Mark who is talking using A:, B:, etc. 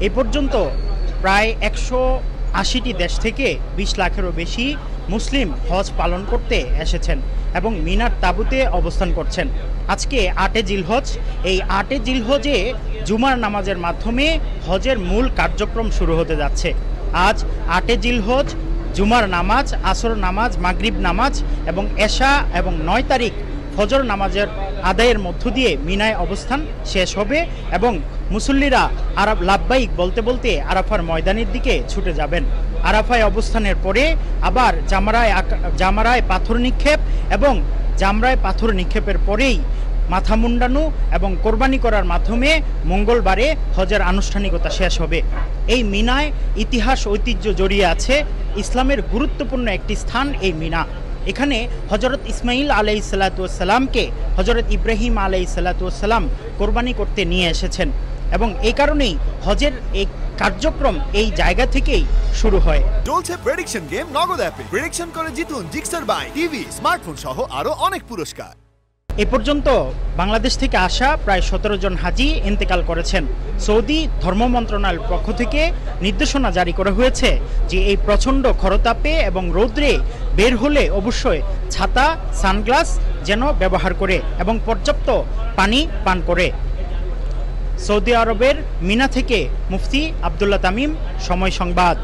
A: এ পর্যন্ত প্রায় 180টি দেশ থেকে 20 লাখেরও বেশি মুসলিম হজ পালন করতে এসেছেন এবং মিনার তাঁবুতে অবস্থান করছেন। আজকে 8 জিলহজ, এই 8 জিলহজে জুমার নামাজের মাধ্যমে হজের মূল কার্যক্রম শুরু হতে যাচ্ছে। আজ 8 জিলহজ জুমার নামাজ, আসর নামাজ, মাগরিব নামাজ এবং এশা এবং 9 তারিখ ফজর নামাজের আদায়ের মধ্য দিয়ে মিনায় অবস্থান শেষ হবে এবং মুসল্লিরা লাব্বাইক বলতে বলতে আরাফার ময়দানের দিকে ছুটে যাবেন। আরাফায় অবস্থানের পরে আবার জামারায় পাথর নিক্ষেপ এবং জামরায় পাথর নিক্ষেপের পরেই মাথা মুন্ডানো এবং কোরবানি করার মাধ্যমে মঙ্গলবারে হজের আনুষ্ঠানিকতা শেষ হবে। এই মিনায় ইতিহাস ঐতিহ্য জড়িয়ে আছে। ইসলামের গুরুত্বপূর্ণ একটি স্থান এই মিনা। এখানে হজরত ইসমাইল আলাইহিসসালামকে হজরত ইব্রাহিম আলাইহিসসালাম কোরবানি করতে নিয়ে এসেছেন এবং এই কারণেই হজের এই কার্যক্রম এই জায়গা থেকেই শুরু হয়।
B: চলছে প্রেডিকশন গেম নগদ অ্যাপে। প্রেডিকশন করে জিতুন জিক্সার বাইক, টিভি, স্মার্টফোন সহ আরো অনেক পুরস্কার।
A: এ পর্যন্ত বাংলাদেশ থেকে আসা প্রায় 17 জন হাজি ইন্তেকাল করেছেন। সৌদি ধর্ম মন্ত্রণালয়ের পক্ষ থেকে নির্দেশনা জারি করা হয়েছে যে এই প্রচণ্ড খরতাপে এবং রৌদ্রে বের হলে অবশ্যই ছাতা, সানগ্লাস যেন ব্যবহার করে এবং পর্যাপ্ত পানি পান করে। সৌদি আরবের মিনা থেকে মুফতি আব্দুল্লাহ তামিম, সময় সংবাদ।